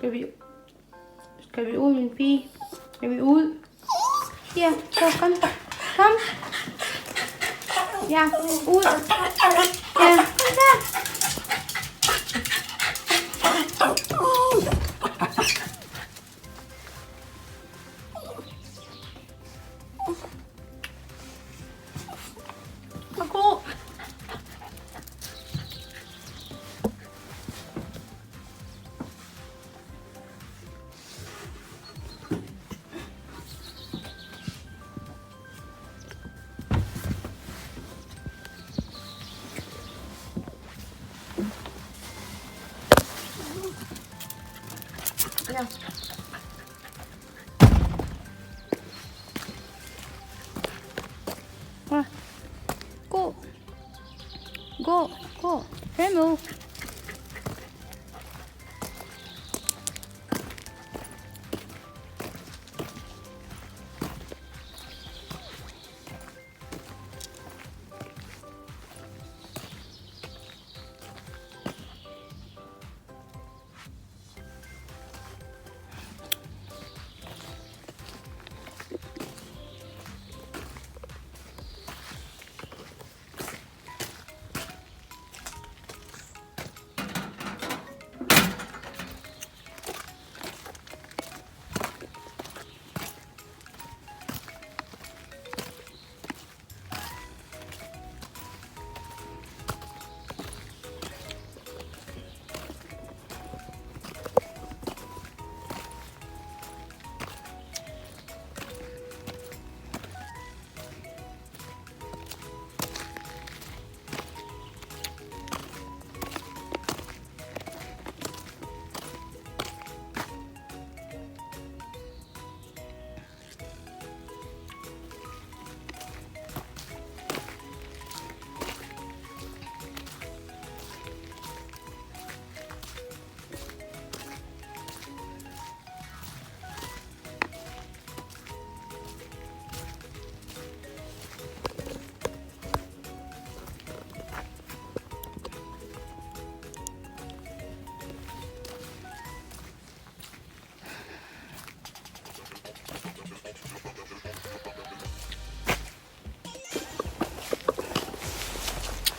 Ska vi ut, min pi? Ska vi ut? Ja, så kom. Kom. Ja, ut. Ja, kom där. Ako. Ano? Ah. Go. Go. Go. Remo.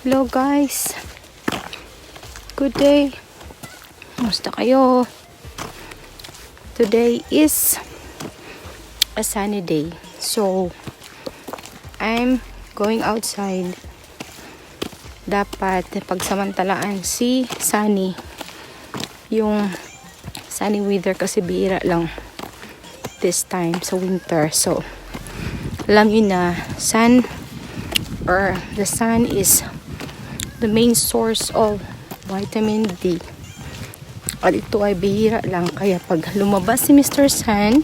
Hello guys. Good day. Kumusta kayo? Today is a sunny day. So, I'm going outside. Dapat pagsamantalaan si sunny. Yung sunny weather kasi bihira lang this time sa winter. So, alam niyo na the sun is the main source of vitamin D. At ito ay bihira lang. Kaya pag lumabas si Mr. Sun,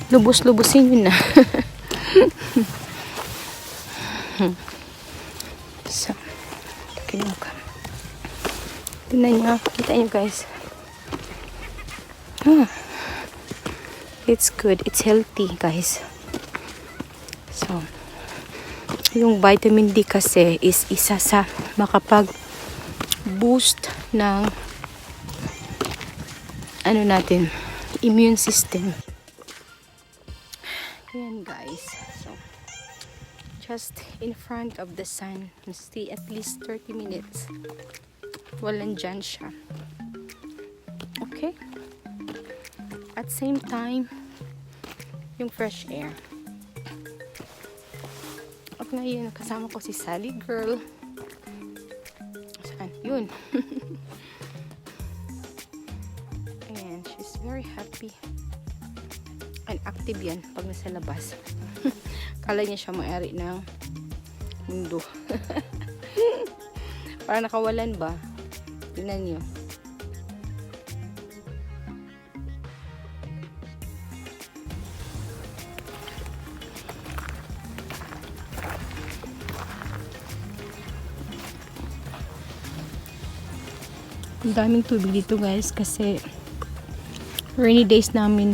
lubos-lubusin yun na. So, kinuha. Tignan nyo. Kita nyo guys. It's good. It's healthy guys. So, yung vitamin D kasi is isa sa makapag-boost ng immune system. Ayan guys. So, just in front of the sun. Stay at least 30 minutes. Walang dyan siya. Okay? At same time, yung fresh air. At ngayon, kasama ko si Sally Girl. Saan? Yun. Ayan, she's very happy. And active yan pag nasa labas. Kala niya siya may-ari ng mundo. Para nakawalan ba? Tingnan niyo. Ang daming tubig dito guys kasi rainy days namin,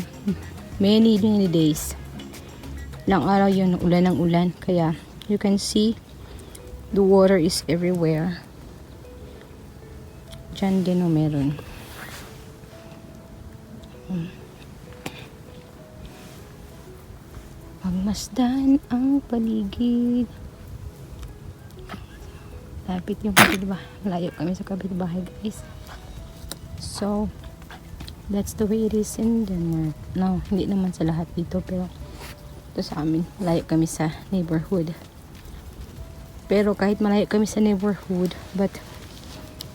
many days. Ilang araw yun, ulan ng ulan. Kaya you can see the water is everywhere. Diyan din o meron. Pagmasdan ang paligid. Lapit yung kapitbahay. Malayo kami sa kapitbahay, guys. So, that's the way it is in Denmark. No, hindi naman sa lahat dito, pero ito sa amin, malayo kami sa neighborhood. Pero kahit malayo kami sa neighborhood, but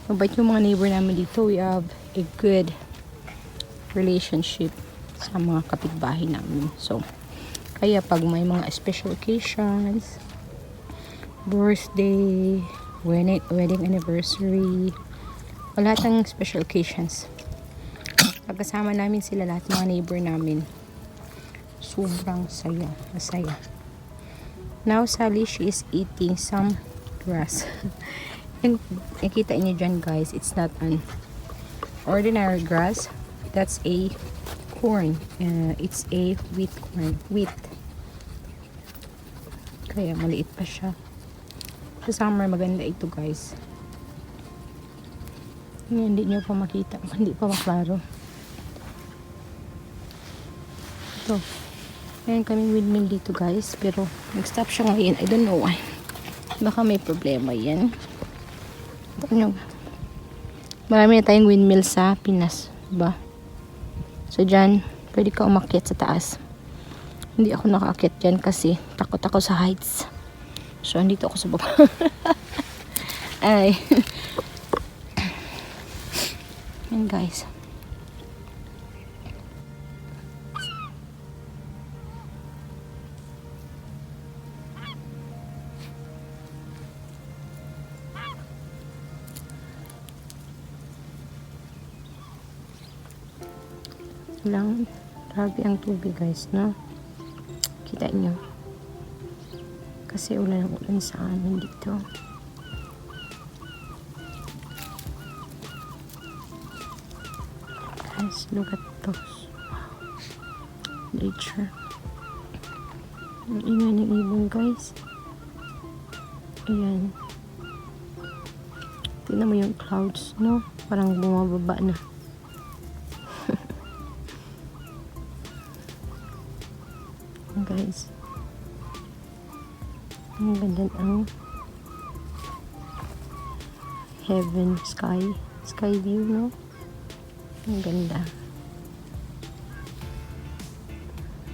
mabait yung mga neighbor namin dito. We have a good relationship sa mga kapitbahay namin. So, kaya pag may mga special occasions, birthday, wedding anniversary, o lahat ng special occasions, pagkasama namin sila lahat, mga neighbor namin, sobrang masaya. Now, Sally, she is eating some grass. And nakita niyo dyan, guys, it's not an ordinary grass. That's a corn. It's a wheat corn. Wheat. Kaya maliit pa siya. Sa summer, maganda ito, guys. Hindi nyo pa makita. Hindi pa maklaro. Ito. Ayan kaming windmill dito, guys. Pero nag-stop siya ngayon. I don't know why. Baka may problema yan. Marami na tayong windmill sa Pinas. Diba? So, dyan, pwede ka umakyat sa taas. Hindi ako nakaakyat dyan kasi takot ako sa heights. So, andito ako sa baba. Ay. Yan, guys. Lang, grabe ang tubig, guys, no? Kita nyo. Kasi ulan sa amin dito. Guys, look at those. Wow. Nature. Ang ingay ng ibon, guys. Ayan. Tingnan mo yung clouds, no? Parang bumababa na. Guys, ang ganda ang heaven, sky view, no? Ang ganda.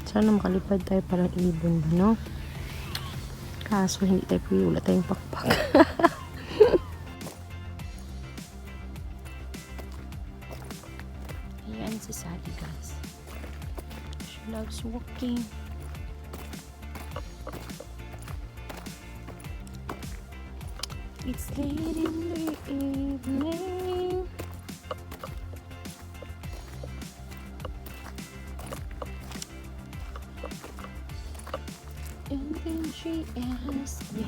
Sana makalipad tayo parang ibon, no? Kaso hindi tayo pwede, wala tayong pakpak. Ayan si Sally, guys. She loves walking. It's late in the evening. And then she asked me.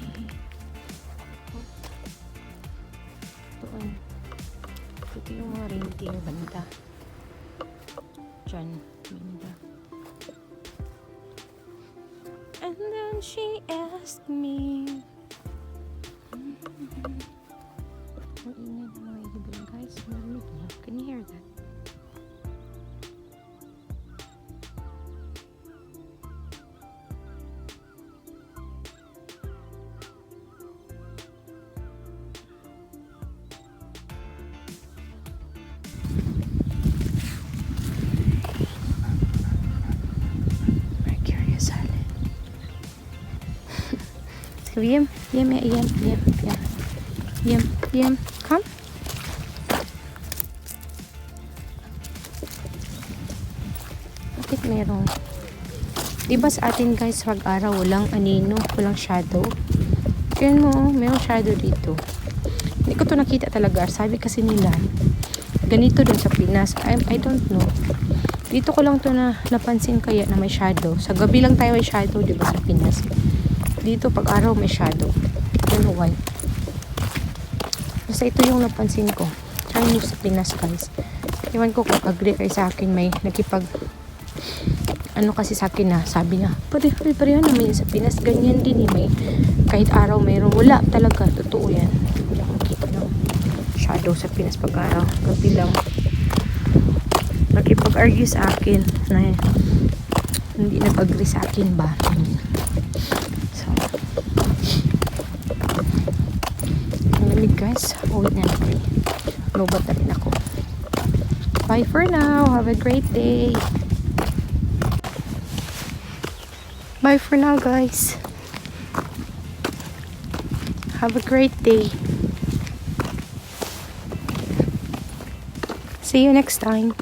Ito yung mga reindeer banda. Diyan, banda. And then she asked me. Ang ingay ng mga ibon, guys. Marinig niyo. Can you hear that? Mercury Island. Liam, come. Bakit meron? Diba sa atin, guys, pag araw, walang anino, walang shadow. Kaya mo, mayroong shadow dito. Hindi ko to nakita talaga. Sabi kasi nila, ganito dun sa Pinas. I don't know. Dito ko lang to napansin kaya na may shadow. Sa gabi lang tayo may shadow, diba, sa Pinas. Dito, pag araw, may shadow. I don't know why. Basta ito yung napansin ko. Chinese sa Pinas, guys. Iwan ko kung agree kayo sa akin. May nakipag ano kasi sa akin na sabi niya, pareho naman yun sa Pinas. Ganyan din eh. May, kahit araw mayroon. Wala talaga. Totoo yan. Wala akong kita ng shadow sa Pinas pag araw. Gabi lang. nakipag-argue sa akin na hindi nag-agree sa akin ba. So, ang lamig guys. Uwi na natin. Lobat na rin ako. Bye for now. Have a great day. Bye for now guys. Have a great day. See you next time.